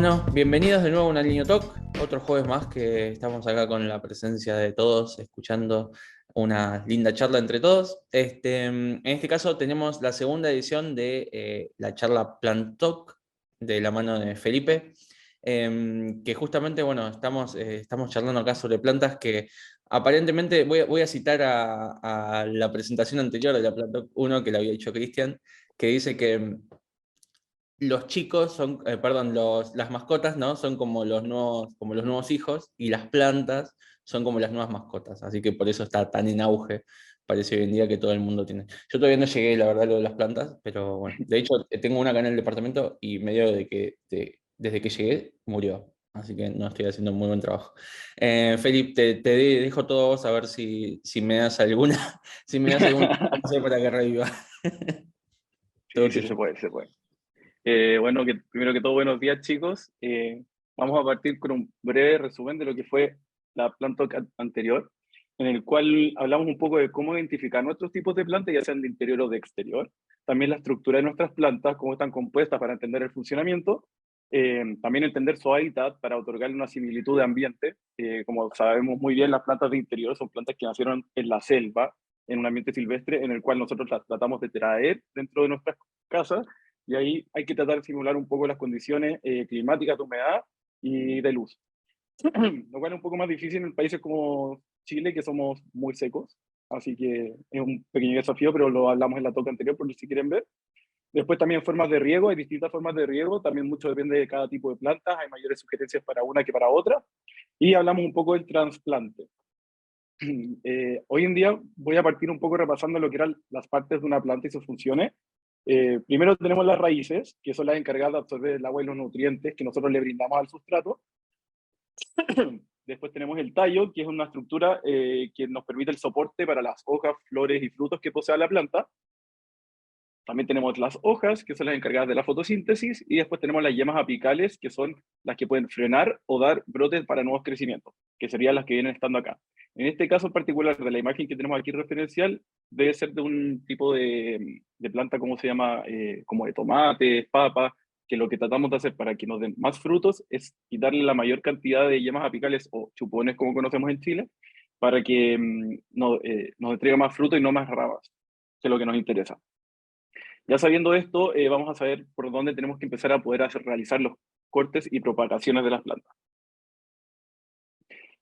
Bueno, bienvenidos de nuevo a un Alineo Talk, otro jueves más que estamos acá con la presencia de todos, escuchando una linda charla entre todos. En este caso tenemos la segunda edición de la charla Plant Talk, de la mano de Felipe, que justamente, bueno, estamos charlando acá sobre plantas que aparentemente, voy a citar a la presentación anterior de la Plant Talk 1 que le había dicho Cristian, que dice que los chicos son, perdón, las mascotas, ¿no? Son como los nuevos hijos y las plantas son como las nuevas mascotas. Así que por eso está tan en auge. Parece hoy en día que todo el mundo tiene. Yo todavía no llegué, la verdad, a lo de las plantas, pero bueno. De hecho, tengo una acá en el departamento y medio desde que llegué murió. Así que no estoy haciendo muy buen trabajo. Felipe, te dejo todo a vos a ver si me das alguna, si me das algún consejo para que reviva. Sí, Todo sí, tuyo. se puede, se puede. Bueno, primero que todo, buenos días, chicos. Vamos a partir con un breve resumen de lo que fue la planta anterior, en el cual hablamos un poco de cómo identificar nuestros tipos de plantas, ya sean de interior o de exterior. También la estructura de nuestras plantas, cómo están compuestas para entender el funcionamiento. También entender su hábitat para otorgarle una similitud de ambiente. Como sabemos muy bien, las plantas de interior son plantas que nacieron en la selva, en un ambiente silvestre, en el cual nosotros las tratamos de traer dentro de nuestras casas, y ahí hay que tratar de simular un poco las condiciones climáticas de humedad y de luz. Lo cual es un poco más difícil en países como Chile, que somos muy secos, así que es un pequeño desafío, pero lo hablamos en la toca anterior, por si quieren ver. Después también formas de riego, hay distintas formas de riego, también mucho depende de cada tipo de plantas, hay mayores sugerencias para una que para otra. Y hablamos un poco del trasplante. Hoy en día voy a partir un poco repasando lo que eran las partes de una planta y sus funciones. Primero tenemos las raíces, que son las encargadas de absorber el agua y los nutrientes que nosotros le brindamos al sustrato. Después tenemos el tallo, que es una estructura que nos permite el soporte para las hojas, flores y frutos que posea la planta. También tenemos las hojas, que son las encargadas de la fotosíntesis, y después tenemos las yemas apicales, que son las que pueden frenar o dar brotes para nuevos crecimientos, que serían las que vienen estando acá. En este caso en particular, de la imagen que tenemos aquí referencial, debe ser de un tipo de planta, ¿cómo se llama? Como de tomate, papa, que lo que tratamos de hacer para que nos den más frutos es quitarle la mayor cantidad de yemas apicales o chupones, como conocemos en Chile, para que nos entregue más fruto y no más ramas, que es lo que nos interesa. Ya sabiendo esto, vamos a saber por dónde tenemos que empezar a poder realizar los cortes y propagaciones de las plantas.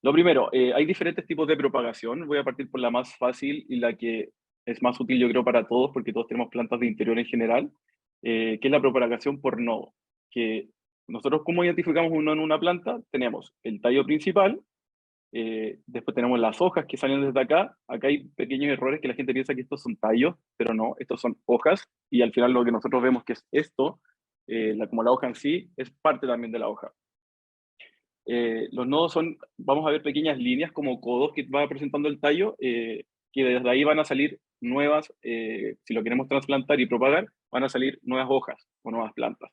Lo primero, hay diferentes tipos de propagación. Voy a partir por la más fácil y la que es más útil, yo creo, para todos, porque todos tenemos plantas de interior en general, que es la propagación por nodo. Que nosotros, ¿cómo identificamos un nodo en una planta? Tenemos el tallo principal, después tenemos las hojas que salen desde acá. Acá hay pequeños errores que la gente piensa que estos son tallos, pero no, estos son hojas. Y al final lo que nosotros vemos que es esto, como la hoja en sí, es parte también de la hoja. Los nodos son, vamos a ver pequeñas líneas como codos que va presentando el tallo, que desde ahí van a salir nuevas, si lo queremos trasplantar y propagar, van a salir nuevas hojas o nuevas plantas.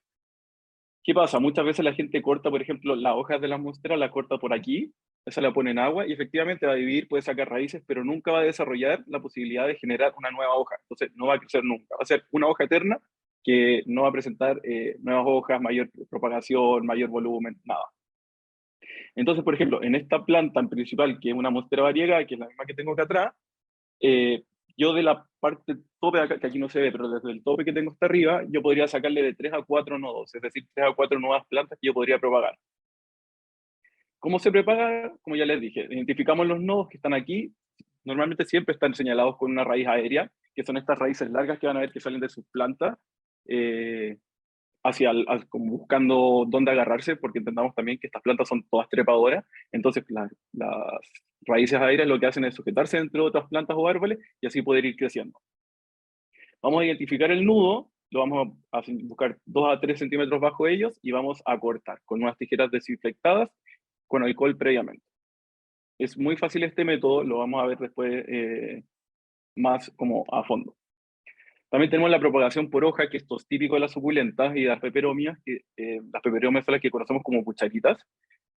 ¿Qué pasa? Muchas veces la gente corta, por ejemplo, las hojas de la monstera, la corta por aquí, esa la pone en agua y efectivamente va a vivir, puede sacar raíces, pero nunca va a desarrollar la posibilidad de generar una nueva hoja. Entonces no va a crecer nunca. Va a ser una hoja eterna que no va a presentar nuevas hojas, mayor propagación, mayor volumen, nada. Entonces, por ejemplo, en esta planta en principal, que es una monstera variega, que es la misma que tengo acá atrás, eh, yo de la parte tope acá, que aquí no se ve, pero desde el tope que tengo hasta arriba, yo podría sacarle de 3 a 4 nodos, es decir, 3 a 4 nuevas plantas que yo podría propagar. ¿Cómo se propaga? Como ya les dije, identificamos los nodos que están aquí, normalmente siempre están señalados con una raíz aérea, que son estas raíces largas que van a ver que salen de sus plantas, como buscando dónde agarrarse, porque entendamos también que estas plantas son todas trepadoras, entonces las raíces aéreas lo que hacen es sujetarse entre otras plantas o árboles y así poder ir creciendo. Vamos a identificar el nudo, lo vamos a buscar 2 a 3 centímetros bajo ellos y vamos a cortar con unas tijeras desinfectadas con alcohol previamente. Es muy fácil este método, lo vamos a ver después más como a fondo. También tenemos la propagación por hoja, que esto es típico de las suculentas y de las peperomias, que las peperomias son las que conocemos como cucharitas,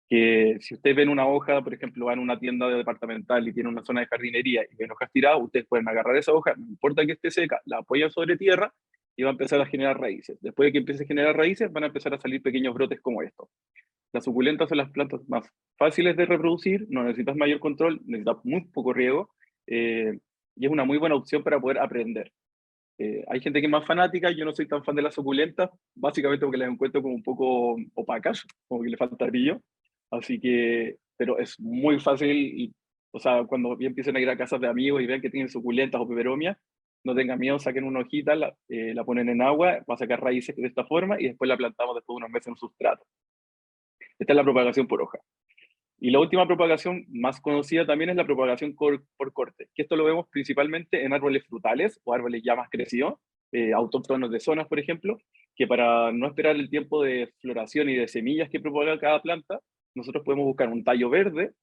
que si ustedes ven una hoja, por ejemplo, van a una tienda departamental y tiene una zona de jardinería y ven hojas tiradas, ustedes pueden agarrar esa hoja, no importa que esté seca, la apoyan sobre tierra y va a empezar a generar raíces. Después de que empiece a generar raíces, van a empezar a salir pequeños brotes como estos. Las suculentas son las plantas más fáciles de reproducir, no necesitas mayor control, necesitas muy poco riego, y es una muy buena opción para poder aprender. Hay gente que es más fanática, yo no soy tan fan de las suculentas, básicamente porque las encuentro como un poco opacas, como que le falta brillo, así que, pero es muy fácil, y, o sea, cuando ya empiecen a ir a casas de amigos y vean que tienen suculentas o peperomias, no tengan miedo, saquen una hojita, la ponen en agua, va a sacar raíces de esta forma y después la plantamos después de unos meses en un sustrato. Esta es la propagación por hoja. Y la última propagación más conocida también es la propagación por corte, que esto lo vemos principalmente en árboles frutales o árboles ya más crecidos, autóctonos de zonas, por ejemplo, que para no esperar el tiempo de floración y de semillas que propaga cada planta, nosotros podemos buscar un tallo verde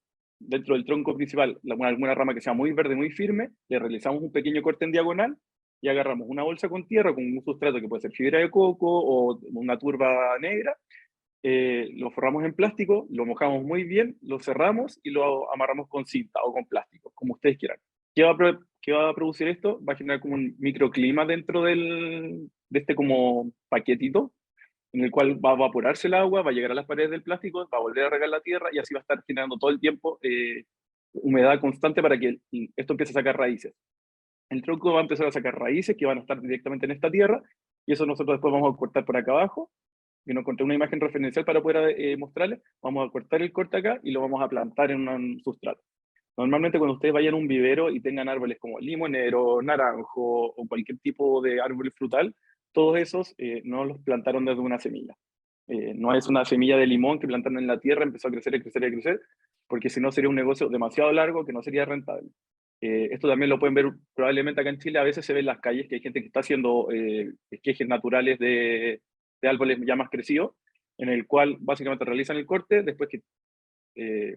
dentro del tronco principal, alguna rama que sea muy verde, muy firme, le realizamos un pequeño corte en diagonal y agarramos una bolsa con tierra, con un sustrato que puede ser fibra de coco o una turba negra, lo forramos en plástico, lo mojamos muy bien, lo cerramos y lo amarramos con cinta o con plástico, como ustedes quieran. ¿Qué va a producir esto? Va a generar como un microclima dentro de este como paquetito, en el cual va a evaporarse el agua, va a llegar a las paredes del plástico, va a volver a regar la tierra y así va a estar generando todo el tiempo humedad constante para que esto empiece a sacar raíces. El tronco va a empezar a sacar raíces que van a estar directamente en esta tierra y eso nosotros después vamos a cortar por acá abajo y no encontré una imagen referencial para poder mostrarles, vamos a cortar el corte acá y lo vamos a plantar en un sustrato. Normalmente cuando ustedes vayan a un vivero y tengan árboles como limonero, naranjo o cualquier tipo de árbol frutal, todos esos no los plantaron desde una semilla. No es una semilla de limón que plantaron en la tierra, empezó a crecer y crecer y crecer, porque si no sería un negocio demasiado largo que no sería rentable. Esto también lo pueden ver probablemente acá en Chile, a veces se ve en las calles que hay gente que está haciendo esquejes naturales de árboles ya más crecidos, en el cual básicamente realizan el corte, después que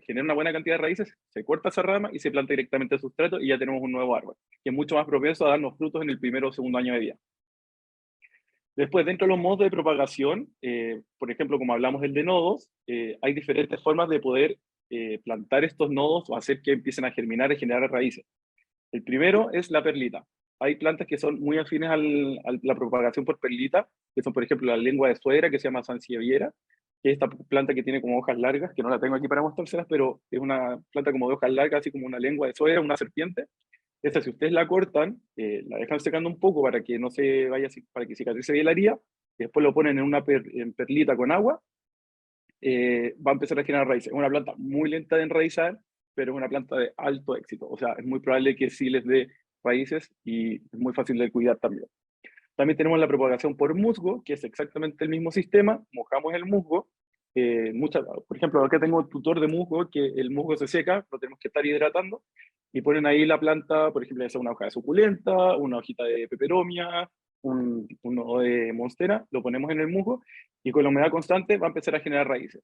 genera una buena cantidad de raíces, se corta esa rama y se planta directamente el sustrato y ya tenemos un nuevo árbol, que es mucho más propenso a darnos frutos en el primero o segundo año de vida. Después, dentro de los modos de propagación, por ejemplo, como hablamos del de nodos, hay diferentes formas de poder plantar estos nodos o hacer que empiecen a germinar y generar raíces. El primero es la perlita. Hay plantas que son muy afines a la propagación por perlita, que son, por ejemplo, la lengua de suegra, que se llama sansevieria, que es esta planta que tiene como hojas largas, que no la tengo aquí para mostrárselas, pero es una planta como de hojas largas, así como una lengua de suegra, una serpiente. Esta, si ustedes la cortan, la dejan secando un poco para que no se vaya, para que cicatrice bien la herida, y después lo ponen en una en perlita con agua, va a empezar a generar raíces. Es una planta muy lenta de enraizar, pero es una planta de alto éxito. O sea, es muy probable que sí les dé raíces y es muy fácil de cuidar también. También tenemos la propagación por musgo, que es exactamente el mismo sistema. Mojamos el musgo. Por ejemplo, acá tengo un tutor de musgo, que el musgo se seca, lo tenemos que estar hidratando, y ponen ahí la planta, por ejemplo, ya sea una hoja de suculenta, una hojita de peperomia, uno de monstera, lo ponemos en el musgo, y con la humedad constante va a empezar a generar raíces.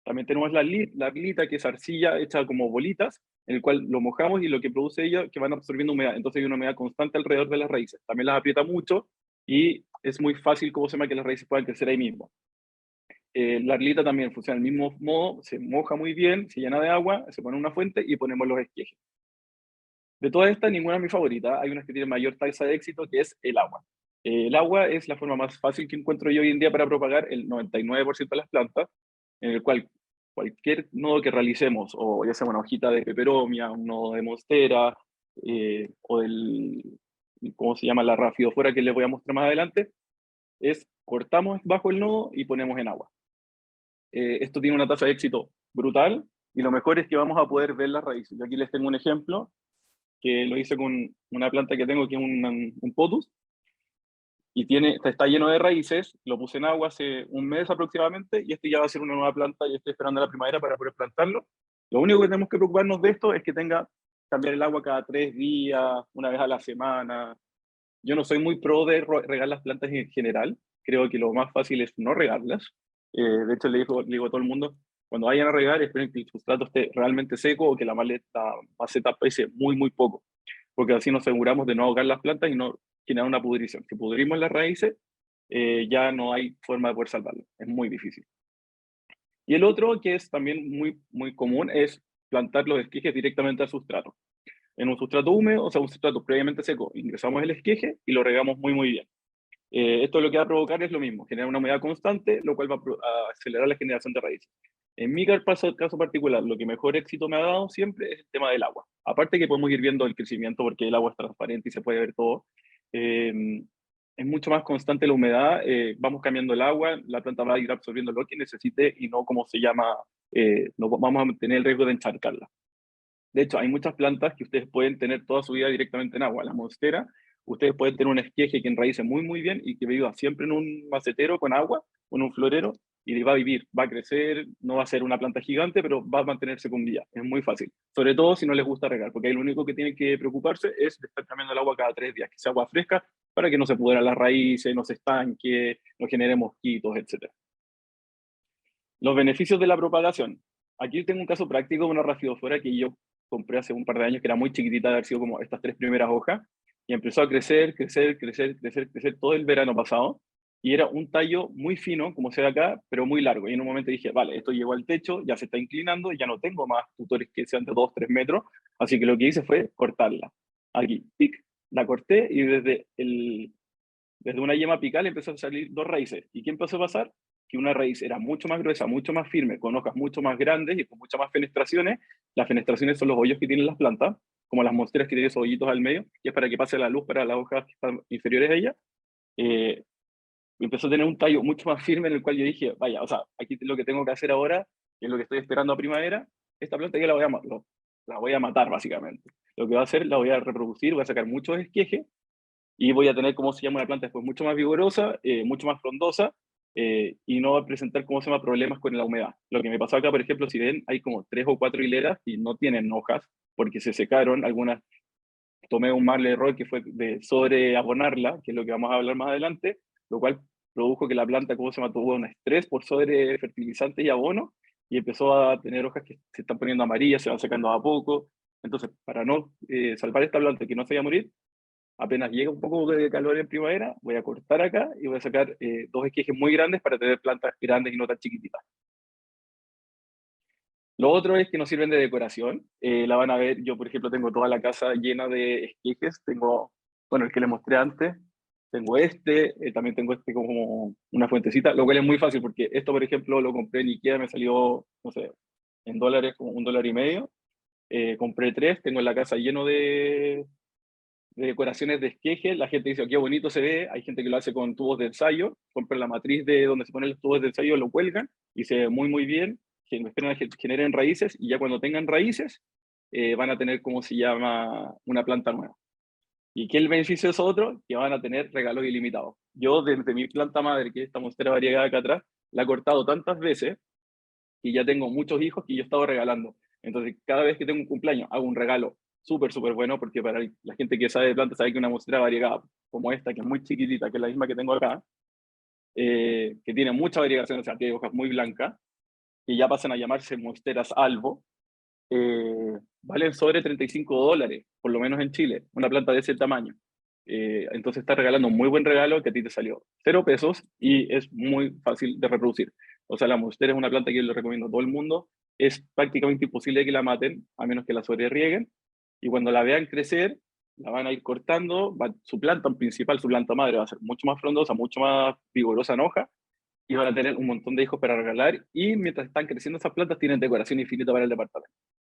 También tenemos la arlita, que es arcilla hecha como bolitas, en el cual lo mojamos y lo que produce ella que van absorbiendo humedad. Entonces hay una humedad constante alrededor de las raíces. También las aprieta mucho y es muy fácil, como se llama, que las raíces puedan crecer ahí mismo. La arlita también funciona del mismo modo, se moja muy bien, se llena de agua, se pone en una fuente y ponemos los esquejes. De todas estas, ninguna es mi favorita. Hay unas que tienen mayor tasa de éxito, que es el agua. El agua es la forma más fácil que encuentro yo hoy en día para propagar el 99% de las plantas, en el cual cualquier nodo que realicemos, o ya sea una hojita de peperomia, un nodo de monstera, o del, ¿cómo se llama? La rafidofora, que les voy a mostrar más adelante, es cortamos bajo el nodo y ponemos en agua. Esto tiene una tasa de éxito brutal, y lo mejor es que vamos a poder ver las raíces. Yo aquí les tengo un ejemplo, que lo hice con una planta que tengo, que es un potus, y está lleno de raíces. Lo puse en agua hace un mes aproximadamente, y este ya va a ser una nueva planta, y estoy esperando la primavera para poder plantarlo. Lo único que tenemos que preocuparnos de esto es que cambiar el agua cada 3 días, una vez a la semana. Yo no soy muy pro de regar las plantas en general, creo que lo más fácil es no regarlas. De hecho, le digo a todo el mundo, cuando vayan a regar, esperen que el sustrato esté realmente seco o que la maceta pese muy, muy poco, porque así nos aseguramos de no ahogar las plantas y no generar una pudrición. Si pudrimos las raíces, ya no hay forma de poder salvarlas, es muy difícil. Y el otro, que es también muy, muy común, es plantar los esquejes directamente al sustrato. En un sustrato húmedo, o sea, un sustrato previamente seco, ingresamos el esqueje y lo regamos muy, muy bien. Esto lo que va a provocar es lo mismo, generar una humedad constante, lo cual va a acelerar la generación de raíces. En mi caso particular, lo que mejor éxito me ha dado siempre es el tema del agua. Aparte que podemos ir viendo el crecimiento porque el agua es transparente y se puede ver todo. Eh, es mucho más constante la humedad, vamos cambiando el agua, la planta va a ir absorbiendo lo que necesite y no como se llama, no vamos a tener el riesgo de encharcarla. De hecho, hay muchas plantas que ustedes pueden tener toda su vida directamente en agua. La monstera, ustedes pueden tener un esqueje que enraíce muy, muy bien y que viva siempre en un macetero con agua, con un florero, y va a vivir, va a crecer, no va a ser una planta gigante, pero va a mantenerse con vida. Es muy fácil. Sobre todo si no les gusta regar, porque ahí lo único que tienen que preocuparse es de estar cambiando el agua cada 3 días, que sea agua fresca, para que no se pudran las raíces, no se estanque, no genere mosquitos, etc. Los beneficios de la propagación. Aquí tengo un caso práctico de una rafidofora que yo compré hace un par de años, que era muy chiquitita, de haber sido como estas 3 primeras hojas, y empezó a crecer, crecer, crecer, crecer, crecer todo el verano pasado, y era un tallo muy fino, como se ve acá, pero muy largo. Y en un momento dije, vale, esto llegó al techo, ya se está inclinando, ya no tengo más tutores que sean de 2, 3 metros, así que lo que hice fue cortarla. Aquí, pic, la corté y desde una yema apical empezó a salir 2 raíces. ¿Y qué empezó a pasar? Que una raíz era mucho más gruesa, mucho más firme, con hojas mucho más grandes y con muchas más fenestraciones. Las fenestraciones son los hoyos que tienen las plantas, como las monsteras que tienen esos hoyitos al medio, y es para que pase la luz para las hojas que están inferiores a ella. Eh, Empezó a tener un tallo mucho más firme en el cual yo dije, vaya, o sea, aquí lo que tengo que hacer ahora, y es lo que estoy esperando a primavera, esta planta yo la voy a matar básicamente. Lo que va a hacer, la voy a reproducir, voy a sacar muchos esquejes, y voy a tener, como se llama, una planta después mucho más vigorosa, mucho más frondosa, y no va a presentar, como se llama, problemas con la humedad. Lo que me pasó acá, por ejemplo, si ven, hay como 3 o 4 hileras y no tienen hojas porque se secaron. Algunas tomé un mal error que fue de sobreabonarla, que es lo que vamos a hablar más adelante, lo cual produjo que la planta, como se llama, tuvo un estrés por sobre fertilizantes y abono, y empezó a tener hojas que se están poniendo amarillas, se van secando a poco. Entonces, para no salvar esta planta y que no se vaya a morir, apenas llega un poco de calor en primavera, voy a cortar acá y voy a sacar 2 esquejes muy grandes para tener plantas grandes y no tan chiquititas. Lo otro es que nos sirven de decoración. La van a ver, yo por ejemplo tengo toda la casa llena de esquejes. Tengo, bueno, el que les mostré antes. Tengo también tengo este como una fuentecita, lo cual es muy fácil porque esto, por ejemplo, lo compré en Ikea, me salió, no sé, en dólares, como $1.50. Compré 3, tengo en la casa lleno de decoraciones de esqueje. La gente dice, "Oh, qué bonito se ve". Hay gente que lo hace con tubos de ensayo, compran la matriz de donde se ponen los tubos de ensayo, lo cuelgan y se ve muy, muy bien. Esperan a que generen raíces y ya cuando tengan raíces van a tener, como se llama, una planta nueva. ¿Y qué es el beneficio de eso otro? Que van a tener regalos ilimitados. Yo desde mi planta madre, que es esta monstera variegada acá atrás, la he cortado tantas veces y ya tengo muchos hijos que yo he estado regalando. Entonces, cada vez que tengo un cumpleaños, hago un regalo súper, súper bueno, porque para la gente que sabe de plantas sabe que una monstera variegada como esta, que es muy chiquitita, que es la misma que tengo acá, que tiene mucha variegación, o sea, tiene hojas muy blancas, y ya pasan a llamarse monsteras albo, valen sobre $35, por lo menos en Chile, una planta de ese tamaño. Entonces estás regalando un muy buen regalo que a ti te salió 0 pesos y es muy fácil de reproducir. O sea, la monstera es una planta que yo le recomiendo a todo el mundo. Es prácticamente imposible que la maten, a menos que la sobrerieguen. Y cuando la vean crecer, la van a ir cortando. Su planta principal, su planta madre, va a ser mucho más frondosa, mucho más vigorosa en hoja. Y van a tener un montón de hijos para regalar. Y mientras están creciendo esas plantas, tienen decoración infinita para el departamento.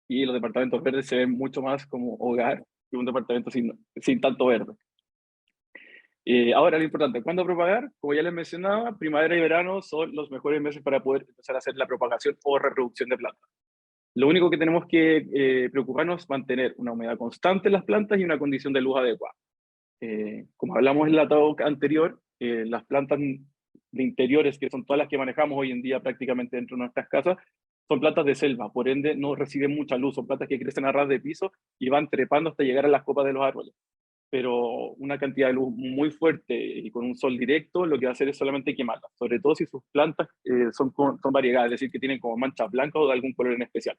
Y los departamentos verdes se ven mucho más como hogar que un departamento sin tanto verde. Ahora, lo importante, ¿cuándo propagar? Como ya les mencionaba, primavera y verano son los mejores meses para poder empezar a hacer la propagación o reproducción de plantas. Lo único que tenemos que preocuparnos es mantener una humedad constante en las plantas y una condición de luz adecuada. Como hablamos en la talk anterior, las plantas de interiores, que son todas las que manejamos hoy en día prácticamente dentro de nuestras casas, son plantas de selva, por ende no reciben mucha luz, son plantas que crecen a ras de piso y van trepando hasta llegar a las copas de los árboles. Pero una cantidad de luz muy fuerte y con un sol directo, lo que va a hacer es solamente quemarlas, sobre todo si sus plantas son variegadas, es decir, que tienen como manchas blancas o de algún color en especial.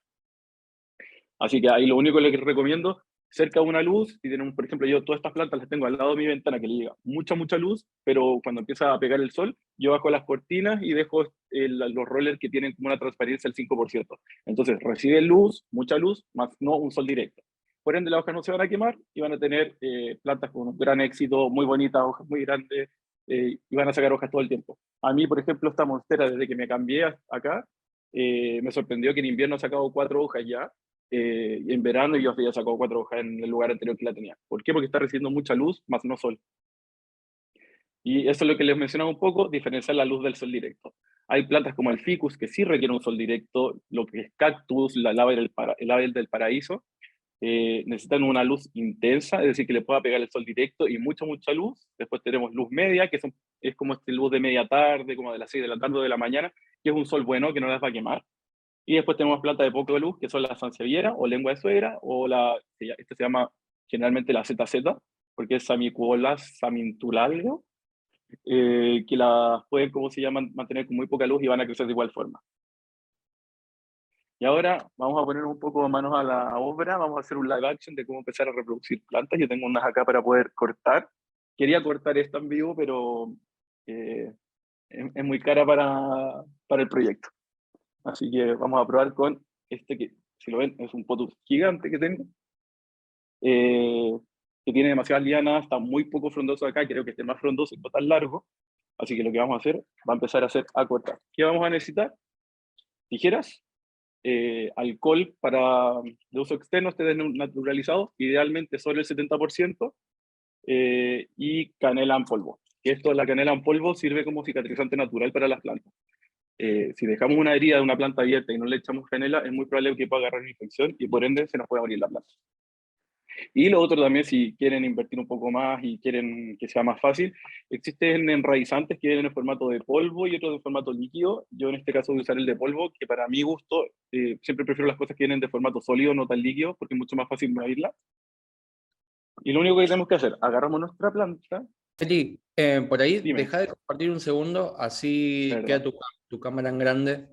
Así que ahí lo único que les recomiendo, cerca de una luz, si tienen, por ejemplo, yo todas estas plantas las tengo al lado de mi ventana que le llega mucha, mucha luz, pero cuando empieza a pegar el sol, yo bajo las cortinas y dejo los rollers que tienen como una transparencia del 5%. Entonces reciben luz, mucha luz, más no un sol directo. Por ende, las hojas no se van a quemar y van a tener plantas con un gran éxito, muy bonitas, hojas muy grandes, y van a sacar hojas todo el tiempo. A mí, por ejemplo, esta monstera, desde que me cambié acá, me sorprendió que en invierno ha sacado 4 hojas ya, y en verano yo había sacado 4 hojas en el lugar anterior que la tenía. ¿Por qué? Porque está recibiendo mucha luz, más no sol. Y eso es lo que les mencionaba un poco, diferenciar la luz del sol directo. Hay plantas como el ficus que sí requieren un sol directo, lo que es cactus, el ave del paraíso, necesitan una luz intensa, es decir, que le pueda pegar el sol directo y mucha, mucha luz. Después tenemos luz media, que es como este luz de media tarde, como de las 6 de la tarde o de la mañana, que es un sol bueno, que no las va a quemar. Y después tenemos plantas de poca luz, que son la sansevieria o lengua de suegra, o este se llama generalmente la ZZ, porque es Samicuolas samintulalio, que las pueden, ¿cómo se llaman?, mantener con muy poca luz y van a crecer de igual forma. Y ahora vamos a poner un poco manos a la obra, vamos a hacer un live action de cómo empezar a reproducir plantas. Yo tengo unas acá para poder cortar. Quería cortar esta en vivo, pero es muy cara para el proyecto. Así que vamos a probar con este que, si lo ven, es un potus gigante que tengo, que tiene demasiadas lianas, está muy poco frondoso acá, creo que esté más frondoso y no tan largo. Así que lo que vamos a hacer, va a empezar a cortar. ¿Qué vamos a necesitar? Tijeras, alcohol de uso externo, este naturalizado, idealmente solo el 70%, y canela en polvo. La canela en polvo sirve como cicatrizante natural para las plantas. Si dejamos una herida de una planta abierta y no le echamos canela, es muy probable que pueda agarrar una infección y por ende se nos pueda morir la planta. Y lo otro también, si quieren invertir un poco más y quieren que sea más fácil, existen enraizantes que vienen en formato de polvo y otros en formato líquido. Yo en este caso voy a usar el de polvo, que para mi gusto, siempre prefiero las cosas que vienen de formato sólido, no tan líquido, porque es mucho más fácil medirla. Y lo único que tenemos que hacer, agarramos nuestra planta. Eli, por ahí Dime, deja de compartir un segundo, así queda ¿verdad? tu cámara en grande,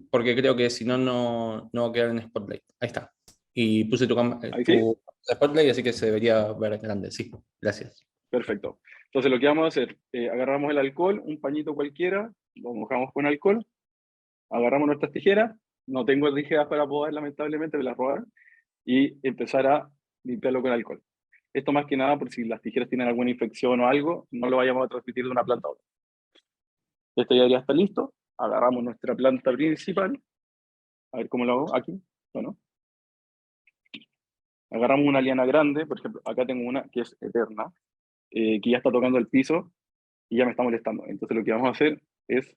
porque creo que si no, no va a quedar en Spotlight. Ahí está. Y puse Ahí sí, tu Spotlight, así que se debería ver grande. Sí, gracias. perfecto. Entonces lo que vamos a hacer, agarramos el alcohol, un pañito cualquiera, lo mojamos con alcohol, agarramos nuestras tijeras, no tengo tijeras para podar, lamentablemente, me las robaron, y empezar a limpiarlo con alcohol. Esto más que nada por si las tijeras tienen alguna infección o algo, no lo vayamos a transmitir de una planta a otra. Esto ya debería estar listo. Agarramos nuestra planta principal. A ver cómo lo hago aquí. Bueno, agarramos una liana grande. Por ejemplo, acá tengo una que es eterna, que ya está tocando el piso y ya me está molestando. Entonces lo que vamos a hacer es,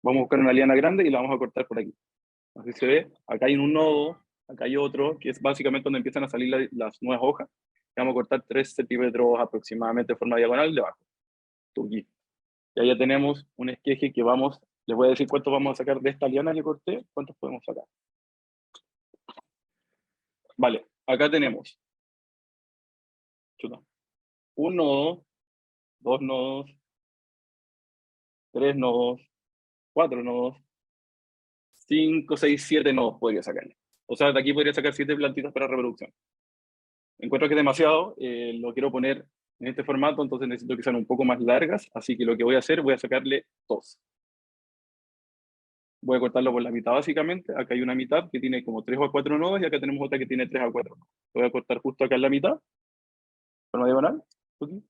vamos a buscar una liana grande y la vamos a cortar por aquí. Así se ve. Acá hay un nodo, acá hay otro, que es básicamente donde empiezan a salir las nuevas hojas. Y vamos a cortar 3 centímetros aproximadamente de forma diagonal debajo. Aquí. Y ahí ya tenemos un esqueje que les voy a decir cuántos vamos a sacar de esta liana que corté, cuántos podemos sacar. Vale, acá tenemos un nodo, 2 nodos, 3 nodos, 4 nodos, 5, 6, 7 nodos podría sacarle. O sea, de aquí podría sacar 7 plantitas para reproducción. Encuentro que es demasiado, lo quiero poner en este formato, entonces necesito que sean un poco más largas, así que lo que voy a hacer, voy a sacarle 2. Voy a cortarlo por la mitad básicamente. Acá hay una mitad que tiene como 3 o 4 nodos y acá tenemos otra que tiene 3 a 4 nodos. Lo voy a cortar justo acá en la mitad, forma diagonal. Aquí.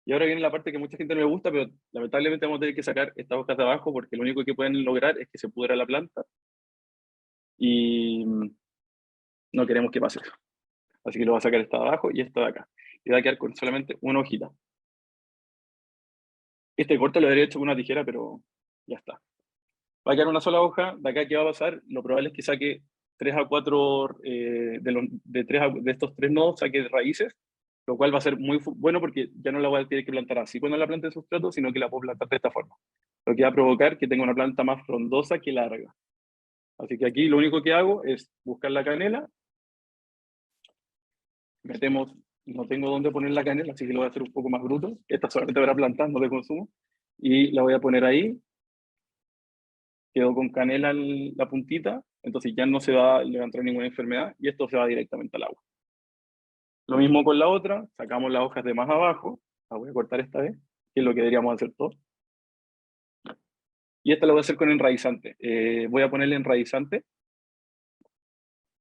Y ahora viene la parte que mucha gente no le gusta, pero lamentablemente vamos a tener que sacar estas hojas de abajo porque lo único que pueden lograr es que se pudra la planta y no queremos que pase eso. Así que lo voy a sacar esta de abajo y esta de acá. Y va a quedar con solamente una hojita. Este corte lo habría hecho con una tijera, pero ya está. Va a quedar una sola hoja. De acá, ¿qué va a pasar? Lo probable es que saque 3 a 4 de estos 3 nodos, saque raíces, lo cual va a ser muy bueno porque ya no la voy a tener que plantar así cuando la plante en sustrato, sino que la puedo plantar de esta forma. Lo que va a provocar que tenga una planta más frondosa que larga. Así que aquí lo único que hago es buscar la canela, metemos, no tengo dónde poner la canela, así que lo voy a hacer un poco más bruto. Esta solamente para plantar, no de consumo. Y la voy a poner ahí. Quedó con canela la puntita, entonces ya no le va a entrar ninguna enfermedad y esto se va directamente al agua. Lo mismo con la otra, sacamos las hojas de más abajo, la voy a cortar esta vez, que es lo que deberíamos hacer todos. Y esta la voy a hacer con enraizante. Voy a ponerle enraizante,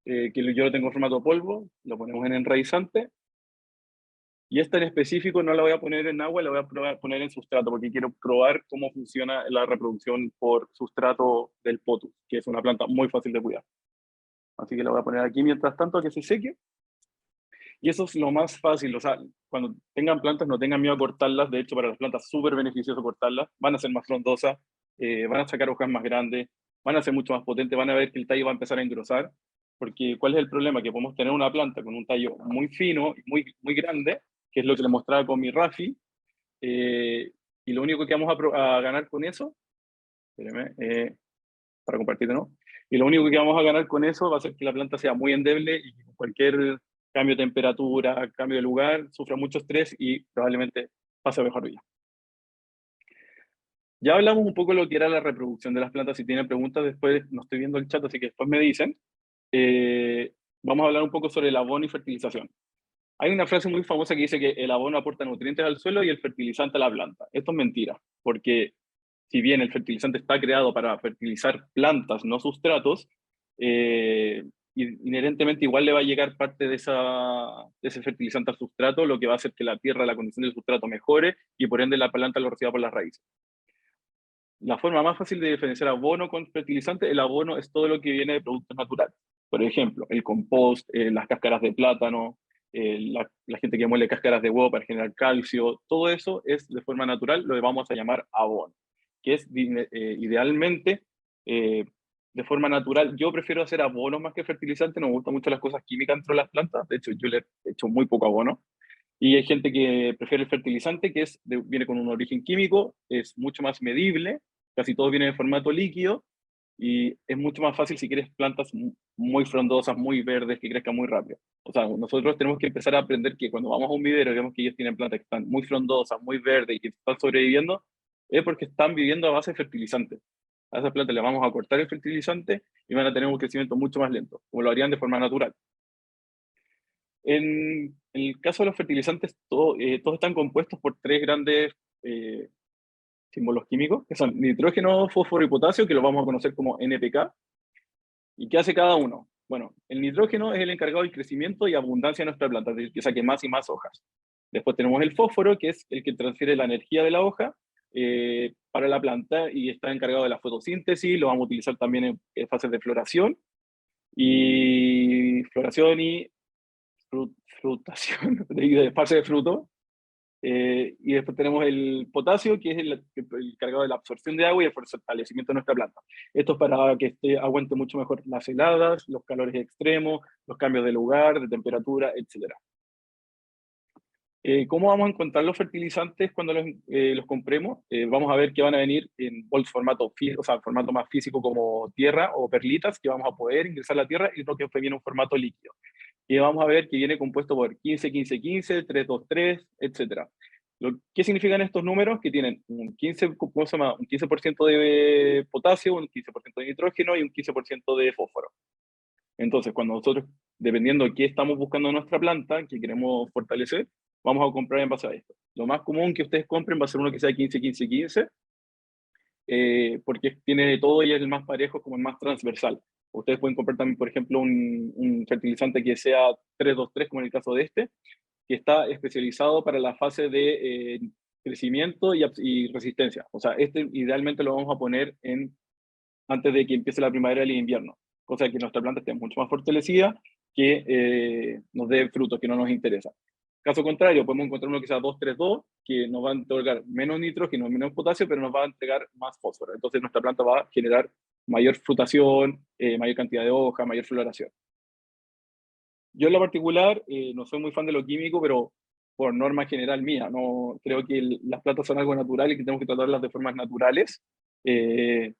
que yo lo tengo en formato polvo, lo ponemos en enraizante, Y esta en específico no la voy a poner en agua, la voy a poner en sustrato, porque quiero probar cómo funciona la reproducción por sustrato del potus, que es una planta muy fácil de cuidar. Así que la voy a poner aquí mientras tanto a que se seque. Y eso es lo más fácil, o sea, cuando tengan plantas no tengan miedo a cortarlas, de hecho para las plantas es súper beneficioso cortarlas, van a ser más frondosas, van a sacar hojas más grandes, van a ser mucho más potentes, van a ver que el tallo va a empezar a engrosar, porque ¿cuál es el problema? Que podemos tener una planta con un tallo muy fino, muy grande, que es lo que le mostraba con mi Rafi, y lo único que vamos a ganar con eso, espérame, para compartir, ¿no? Y lo único que vamos a ganar con eso va a ser que la planta sea muy endeble y cualquier cambio de temperatura, cambio de lugar, sufra mucho estrés y probablemente pase mejor vida. Ya hablamos un poco de lo que era la reproducción de las plantas. Si tienen preguntas, después no estoy viendo el chat, así que después me dicen. Vamos a hablar un poco sobre el abono y fertilización. Hay una frase muy famosa que dice que el abono aporta nutrientes al suelo y el fertilizante a la planta. Esto es mentira, porque si bien el fertilizante está creado para fertilizar plantas, no sustratos, eh, inherentemente igual le va a llegar parte de ese fertilizante al sustrato, lo que va a hacer que la tierra, la condición del sustrato mejore y por ende la planta lo reciba por las raíces. La forma más fácil de diferenciar abono con fertilizante, el abono es todo lo que viene de productos naturales. Por ejemplo, el compost, las cáscaras de plátano, la gente que muele cáscaras de huevo para generar calcio, todo eso es de forma natural, lo que vamos a llamar abono, que es idealmente de forma natural. Yo prefiero hacer abono más que fertilizante, no me gustan mucho las cosas químicas dentro de las plantas, de hecho yo le he hecho muy poco abono. Y hay gente que prefiere el fertilizante, que viene con un origen químico, es mucho más medible, casi todo viene en formato líquido y es mucho más fácil si quieres plantas muy frondosas, muy verdes, que crezcan muy rápido. O sea, nosotros tenemos que empezar a aprender que cuando vamos a un vivero y vemos que ellos tienen plantas que están muy frondosas, muy verdes y que están sobreviviendo, es porque están viviendo a base de fertilizante. A esas plantas les vamos a cortar el fertilizante y van a tener un crecimiento mucho más lento, como lo harían de forma natural. En el caso de los fertilizantes, todos están compuestos por tres grandes símbolos químicos, que son nitrógeno, fósforo y potasio, que lo vamos a conocer como NPK. ¿Y qué hace cada uno? Bueno, el nitrógeno es el encargado del crecimiento y abundancia de nuestra planta, es decir, que saque más y más hojas. Después tenemos el fósforo, que es el que transfiere la energía de la hoja para la planta y está encargado de la fotosíntesis, lo vamos a utilizar también en fases de floración y frutación, de fase de fruto. Y después tenemos el potasio, que es el cargado de la absorción de agua y el fortalecimiento de nuestra planta. Esto es para que aguante mucho mejor las heladas, los calores extremos, los cambios de lugar, de temperatura, etc. ¿Cómo vamos a encontrar los fertilizantes cuando los compremos? Vamos a ver que van a venir en formato, o sea, formato más físico como tierra o perlitas, que vamos a poder ingresar a la tierra, y otro que viene en un formato líquido. Y vamos a ver que viene compuesto por 15-15-15, 3-2-3, etc. ¿Qué significan estos números? Que tienen un 15, ¿cómo se llama? Un 15% de potasio, un 15% de nitrógeno y un 15% de fósforo. Entonces, cuando nosotros, dependiendo de qué estamos buscando en nuestra planta, que queremos fortalecer, vamos a comprar en base a esto. Lo más común que ustedes compren va a ser uno que sea 15-15-15, porque tiene de todo y es el más parejo, como el más transversal. Ustedes pueden comprar también, por ejemplo, un fertilizante que sea 3-2-3, como en el caso de este, que está especializado para la fase de crecimiento y resistencia. O sea, este idealmente lo vamos a poner antes de que empiece la primavera y el invierno, cosa que nuestra planta esté mucho más fortalecida, que nos dé frutos que no nos interesa. Caso contrario, podemos encontrar uno que sea 2-3-2, que nos va a entregar menos nitrógeno, menos potasio, pero nos va a entregar más fósforo. Entonces nuestra planta va a generar mayor frutación, mayor cantidad de hoja, mayor floración. Yo en lo particular no soy muy fan de lo químico, pero por norma general mía, no creo que las plantas son algo natural y que tenemos que tratarlas de formas naturales. Y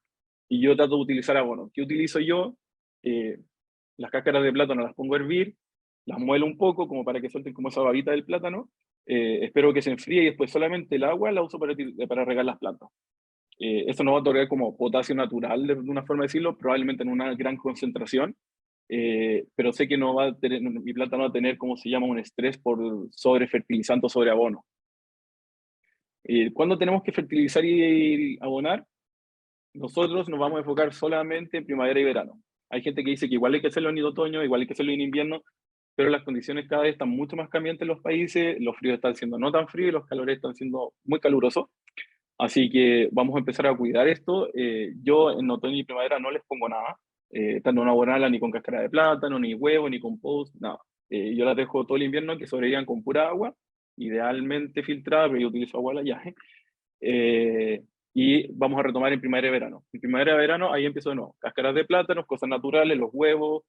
yo trato de utilizar abono. ¿Qué utilizo yo? Eh, las cáscaras de plátano las pongo a hervir, las muelo un poco como para que suelten como esa babita del plátano. Espero que se enfríe y después solamente el agua la uso para regar las plantas. Esto nos va a otorgar como potasio natural, de una forma de decirlo, probablemente en una gran concentración, pero sé que no va a tener, mi planta no va a tener, como se llama, un estrés por sobrefertilizante o sobreabono. ¿Cuándo tenemos que fertilizar y abonar? Nosotros nos vamos a enfocar solamente en primavera y verano. Hay gente que dice que igual hay que hacerlo en otoño, igual hay que hacerlo en invierno. pero las condiciones cada vez están mucho más cambiantes en los países, los fríos están siendo no tan fríos y los calores están siendo muy calurosos. Así que vamos a empezar a cuidar esto. Yo en otoño y primavera no les pongo nada, tanto una bonala ni con cáscara de plátano, ni huevo, ni compost, nada. Yo las dejo todo el invierno que sobrevivan con pura agua, idealmente filtrada, pero yo utilizo agua de la llave. Y vamos a retomar en primavera y verano. En primavera y verano ahí empiezo de nuevo. Cáscaras de plátanos, cosas naturales, los huevos.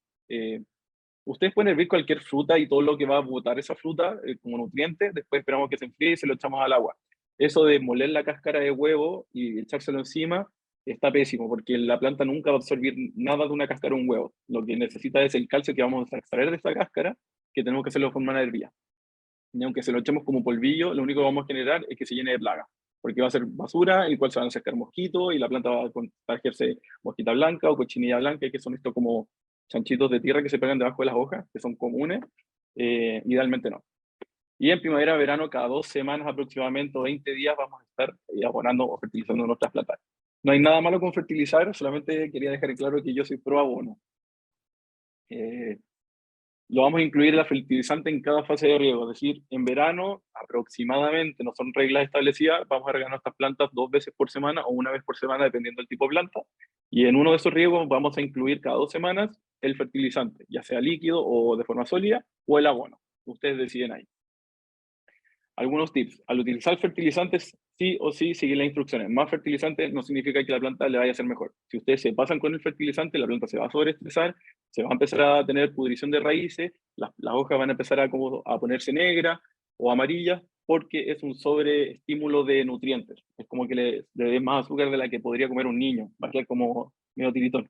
Ustedes pueden hervir cualquier fruta y todo lo que va a botar esa fruta como nutriente. Después esperamos que se enfríe y se lo echamos al agua. Eso de moler la cáscara de huevo y echárselo encima está pésimo porque la planta nunca va a absorber nada de una cáscara de un huevo. Lo que necesita es el calcio que vamos a extraer de esa cáscara, que tenemos que hacerlo de forma nervia. Y aunque se lo echemos como polvillo, lo único que vamos a generar es que se llene de plaga, porque va a ser basura, el cual se van a acercar mosquitos y la planta va a contagiarse mosquita blanca o cochinilla blanca, que son estos como chanchitos de tierra que se pegan debajo de las hojas, que son comunes. Idealmente no. Y en primavera, verano, cada 2 semanas aproximadamente, o 20 días, vamos a estar abonando o fertilizando nuestras plantas. No hay nada malo con fertilizar, solamente quería dejar claro que yo soy pro abono. Lo vamos a incluir la fertilizante en cada fase de riego, es decir, en verano aproximadamente, no son reglas establecidas, vamos a regar nuestras plantas 2 veces por semana o 1 vez por semana, dependiendo del tipo de planta, y en uno de esos riegos vamos a incluir cada 2 semanas el fertilizante, ya sea líquido o de forma sólida, o el abono. Ustedes deciden ahí. Algunos tips. Al utilizar fertilizantes, sí o sí seguir las instrucciones. Más fertilizante no significa que la planta le vaya a ser mejor. Si ustedes se pasan con el fertilizante, la planta se va a sobreestresar, se va a empezar a tener pudrición de raíces, las hojas van a empezar a ponerse negras o amarillas, porque es un sobreestímulo de nutrientes. Es como que le den más azúcar de la que podría comer un niño. Va a quedar como medio tiritón.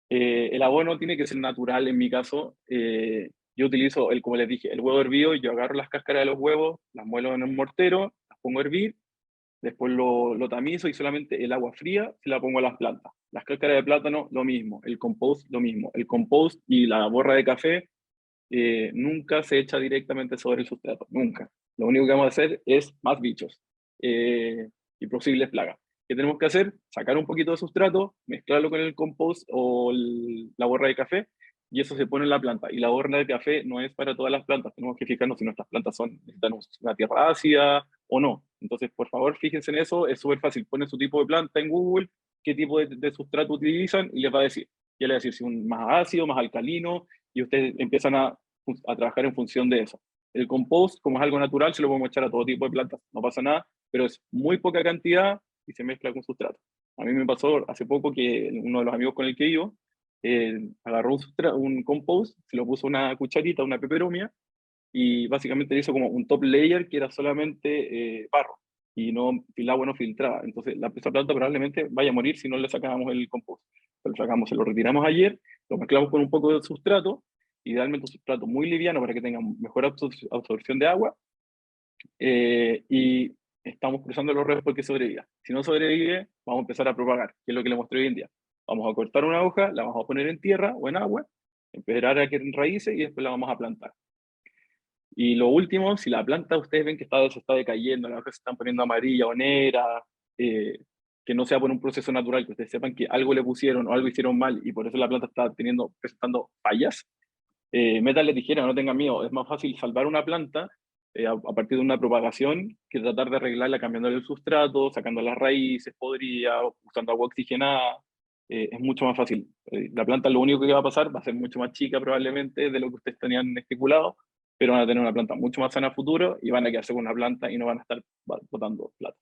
El abono tiene que ser natural en mi caso. Yo utilizo, como les dije, el huevo hervido. Yo agarro las cáscaras de los huevos, las muelo en un mortero, las pongo a hervir, después lo tamizo y solamente el agua fría se la pongo a las plantas. Las cáscaras de plátano, lo mismo. El compost, lo mismo. El compost y la borra de café nunca se echa directamente sobre el sustrato, nunca. Lo único que vamos a hacer es más bichos y posibles plagas. ¿Qué tenemos que hacer? Sacar un poquito de sustrato, mezclarlo con el compost o la borra de café, y eso se pone en la planta. Y la borra de café no es para todas las plantas, tenemos que fijarnos si nuestras plantas necesitan una tierra ácida o no. Entonces, por favor, fíjense en eso, es súper fácil. Ponen su tipo de planta en Google, qué tipo de sustrato utilizan, y les va a decir. Ya les va a decir si un más ácido, más alcalino, y ustedes empiezan a trabajar en función de eso. El compost, como es algo natural, se lo podemos echar a todo tipo de plantas, no pasa nada, pero es muy poca cantidad y se mezcla con sustrato. A mí me pasó hace poco que uno de los amigos con el que iba agarró un compost, se lo puso una cucharita, una peperomia, y básicamente le hizo como un top layer que era solamente barro y el agua no filtraba. Entonces esa planta probablemente vaya a morir si no le sacábamos el compost. Lo sacamos, se lo retiramos ayer, lo mezclamos con un poco de sustrato, idealmente un sustrato muy liviano para que tenga mejor absorción de agua, y estamos cruzando los redes porque sobreviva. Si no sobrevive, vamos a empezar a propagar, que es lo que le mostré hoy en día. Vamos a cortar una hoja, la vamos a poner en tierra o en agua, esperar a que enraíce y después la vamos a plantar. Y lo último, si la planta ustedes ven que se está decayendo, las hojas se están poniendo amarillas o negras, que no sea por un proceso natural, que ustedes sepan que algo le pusieron o algo hicieron mal y por eso la planta está presentando fallas, métanle tijera, no tengan miedo. Es más fácil salvar una planta a partir de una propagación que tratar de arreglarla cambiándole el sustrato, sacando las raíces podridas, usando agua oxigenada. Es mucho más fácil. La planta lo único que va a pasar va a ser mucho más chica probablemente de lo que ustedes tenían estipulado, pero van a tener una planta mucho más sana a futuro y van a quedarse con una planta y no van a estar botando plata.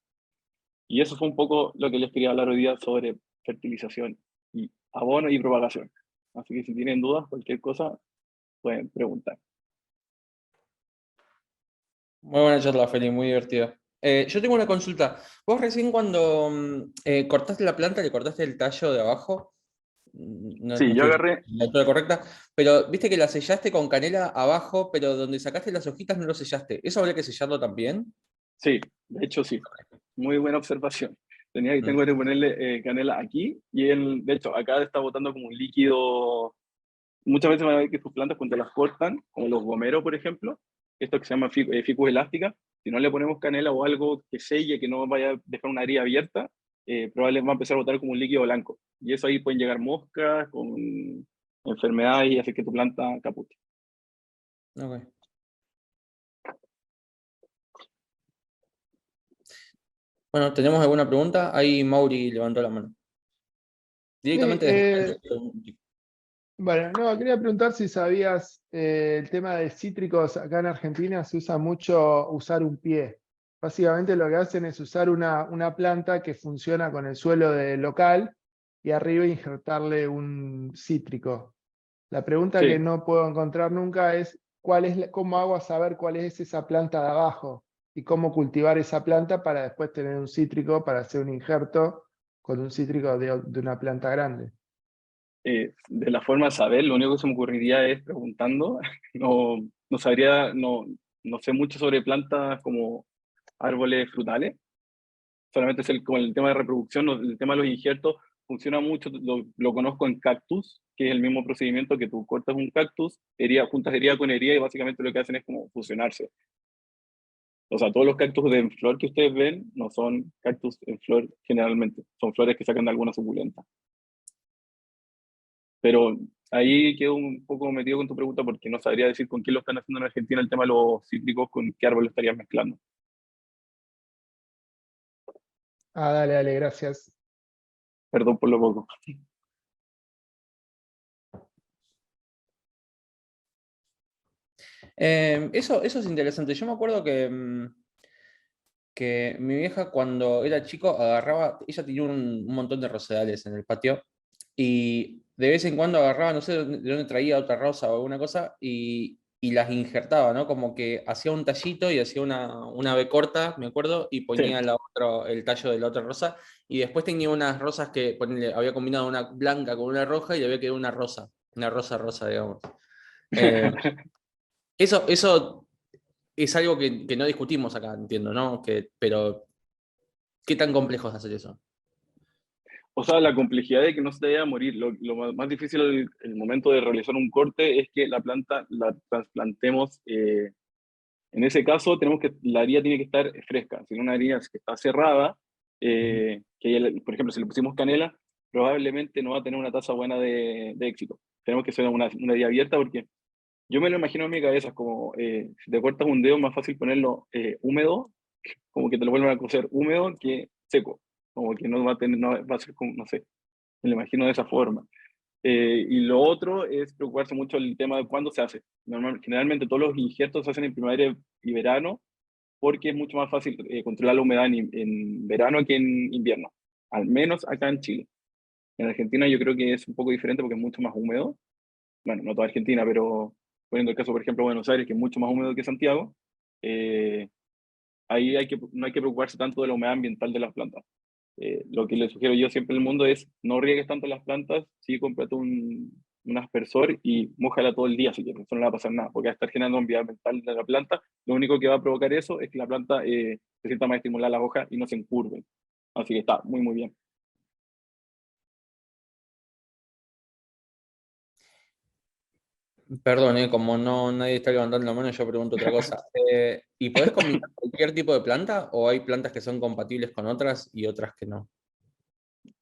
Y eso fue un poco lo que les quería hablar hoy día sobre fertilización y abono y propagación. Así que si tienen dudas, cualquier cosa, pueden preguntar. Muy buena charla, Feli, muy divertida. Yo tengo una consulta. Vos recién cuando cortaste la planta, le cortaste el tallo de abajo, no, Sí, no yo estoy agarré, en la altura correcta, pero viste que la sellaste con canela abajo, pero donde sacaste las hojitas no lo sellaste. ¿Eso habría que sellarlo también? sí, de hecho sí. Muy buena observación. Mm. Tengo que ponerle canela aquí y de hecho acá está botando como un líquido. Muchas veces van a ver que tus plantas cuando las cortan, como los gomeros por ejemplo, esto que se llama ficus elástica, si no le ponemos canela o algo que selle, que no vaya a dejar una herida abierta, probablemente va a empezar a botar como un líquido blanco. Y eso ahí pueden llegar moscas con enfermedades y hacer que tu planta capute. Ok. Bueno, ¿tenemos alguna pregunta? Ahí Mauri levantó la mano. Sí, Directamente desde bueno, no, quería preguntar si sabías el tema de cítricos. Acá en Argentina se usa mucho usar un pie. Básicamente lo que hacen es usar una planta que funciona con el suelo del local y arriba injertarle un cítrico. La pregunta que Sí, no puedo encontrar nunca es cómo hago a saber cuál es esa planta de abajo y cómo cultivar esa planta para después tener un cítrico para hacer un injerto con un cítrico de una planta grande. de la forma de saber, lo único que se me ocurriría es preguntando. No, no sabría, no sé mucho sobre plantas como árboles frutales, solamente sé como el tema de reproducción, el tema de los injertos funciona mucho, lo conozco en cactus, que es el mismo procedimiento que tú cortas un cactus, juntas herida con herida y básicamente lo que hacen es como fusionarse. O sea, todos los cactus en flor que ustedes ven no son cactus en flor generalmente, son flores que sacan de alguna suculenta. Pero ahí quedo un poco metido con tu pregunta porque no sabría decir con quién lo están haciendo en Argentina el tema de los cítricos, con qué árbol lo estarían mezclando. Ah, dale, dale, gracias. Perdón por lo poco. eso es interesante. Yo me acuerdo que mi vieja cuando era chico agarraba, ella tenía un montón de rosedales en el patio y de vez en cuando agarraba, no sé de dónde traía otra rosa o alguna cosa y las injertaba, ¿no? Como que hacía un tallito y hacía una B corta, me acuerdo, y ponía Sí. el tallo de la otra rosa y después tenía unas rosas que ponele, había combinado una blanca con una roja y le había quedado una rosa rosa, digamos. Eh, eso es algo que no discutimos acá, entiendo, ¿no? Pero, ¿qué tan complejo es hacer eso? O sea, la complejidad de que no se te vaya a morir. Lo más difícil el momento de realizar un corte es que la planta la trasplantemos. En ese caso, la herida tiene que estar fresca. Si no, una herida que está cerrada, por ejemplo, si le pusimos canela, probablemente no va a tener una tasa buena de éxito. Tenemos que hacer una herida abierta porque yo me lo imagino en mi cabeza como si te cortas un dedo, es más fácil ponerlo húmedo, como que te lo vuelvan a coser húmedo que seco. Como que no va a tener, no va a ser como, no sé, me lo imagino de esa forma. Y lo otro es preocuparse mucho el tema de cuándo se hace. Generalmente todos los injertos se hacen en primavera y verano porque es mucho más fácil controlar la humedad en verano que en invierno, al menos acá en Chile. En Argentina yo creo que es un poco diferente porque es mucho más húmedo. Bueno, no toda Argentina, pero poniendo el caso, por ejemplo, de Buenos Aires, que es mucho más húmedo que Santiago, eh, ahí no hay que preocuparse tanto de la humedad ambiental de las plantas. Lo que le sugiero yo siempre al mundo es no riegues tanto las plantas, sí cómprate un aspersor y mójala todo el día si quieres, eso no le va a pasar nada, porque va a estar generando un ambiental de la planta, lo único que va a provocar eso es que la planta se sienta más estimulada las hojas y no se encurven. Así que está muy muy bien. Perdón, como no nadie está levantando la mano, yo pregunto otra cosa. ¿Y podés combinar cualquier tipo de planta o hay plantas que son compatibles con otras y otras que no?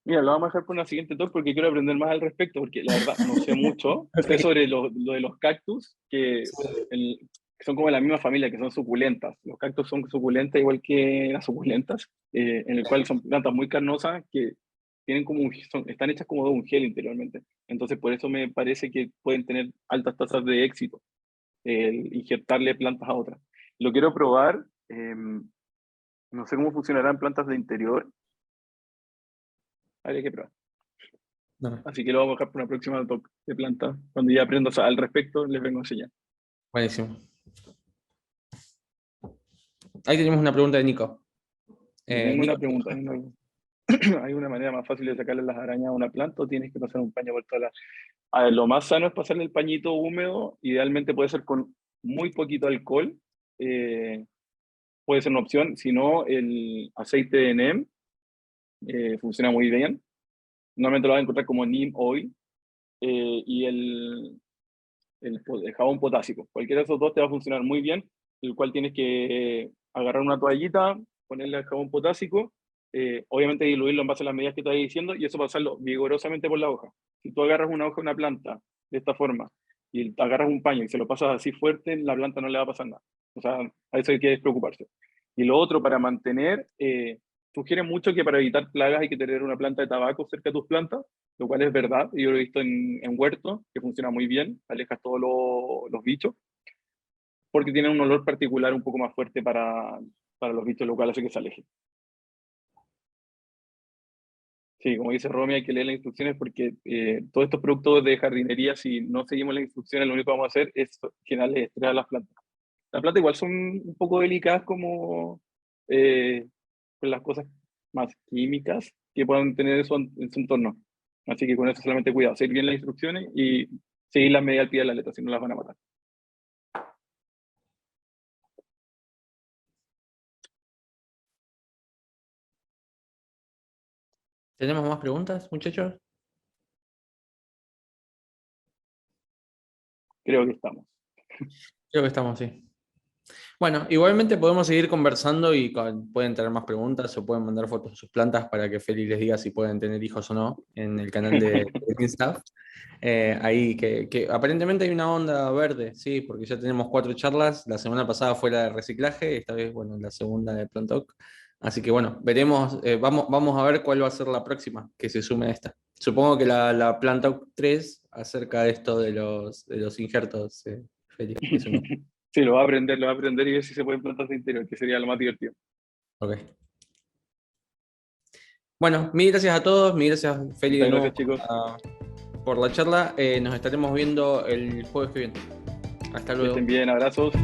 Mira, lo vamos a dejar por una siguiente talk porque quiero aprender más al respecto, porque la verdad no sé mucho. Sé Ok. sobre lo de los cactus, que son como de la misma familia, que son suculentas. Los cactus son suculentas igual que las suculentas, en el cual son plantas muy carnosas que tienen como están hechas como de un gel interiormente. Entonces, por eso me parece que pueden tener altas tasas de éxito, el inyectarle plantas a otras. Lo quiero probar, no sé cómo funcionarán plantas de interior, habría que probar. No, Así que lo vamos a dejar para una próxima talk de planta. Cuando ya aprenda al respecto, les vengo a enseñar. buenísimo. Ahí tenemos una pregunta de Nico. Yo tengo Nico, una pregunta. ¿Hay una manera más fácil de sacarle las arañas a una planta o tienes que pasar un paño por toda la... A ver, lo más sano es pasarle el pañito húmedo. Idealmente puede ser con muy poquito alcohol. eh, Puede ser una opción. Si no, el aceite de NEM funciona muy bien. Normalmente lo vas a encontrar como Neem Oil. Y el jabón potásico. Cualquiera de esos dos te va a funcionar muy bien, el cual tienes que agarrar una toallita, ponerle el jabón potásico, obviamente diluirlo en base a las medidas que te estoy diciendo y eso pasarlo vigorosamente por la hoja. Si tú agarras una hoja de una planta de esta forma y agarras un paño y se lo pasas así fuerte, la planta no le va a pasar nada. O sea, a eso hay que preocuparse. Y lo otro, para mantener, sugiere mucho que para evitar plagas hay que tener una planta de tabaco cerca de tus plantas, lo cual es verdad. Yo lo he visto en huertos, que funciona muy bien, alejas todos los bichos, porque tiene un olor particular un poco más fuerte para los bichos, lo cual hace que se alejen. Sí, como dice Romy, hay que leer las instrucciones porque todos estos productos de jardinería, si no seguimos las instrucciones, lo único que vamos a hacer es generarle estrés a las plantas. Las plantas igual son un poco delicadas como con las cosas más químicas que puedan tener en su entorno. Así que con eso solamente cuidado, seguir bien las instrucciones y seguir las medidas al pie de la letra, si no las van a matar. ¿Tenemos más preguntas, muchachos? Creo que estamos. Creo que estamos, sí. Bueno, igualmente podemos seguir conversando y pueden tener más preguntas o pueden mandar fotos de sus plantas para que Feli les diga si pueden tener hijos o no en el canal de Instagram. Ahí que aparentemente hay una onda verde, sí, porque ya tenemos 4 charlas. La semana pasada fue la de reciclaje, esta vez, bueno, la segunda de Plantoc. Así que bueno, veremos, vamos a ver cuál va a ser la próxima que se sume a esta. Supongo que la Plantoc 3 acerca de esto de los injertos, Feli, eso no. Sí, lo va a aprender y ver si se pueden plantar de interior, que sería lo más divertido. Ok. Bueno, mil gracias a todos, mil gracias Feli de Muchas nuevo gracias, chicos. por la charla. Nos estaremos viendo el jueves que viene. Hasta Que luego. estén bien, abrazos.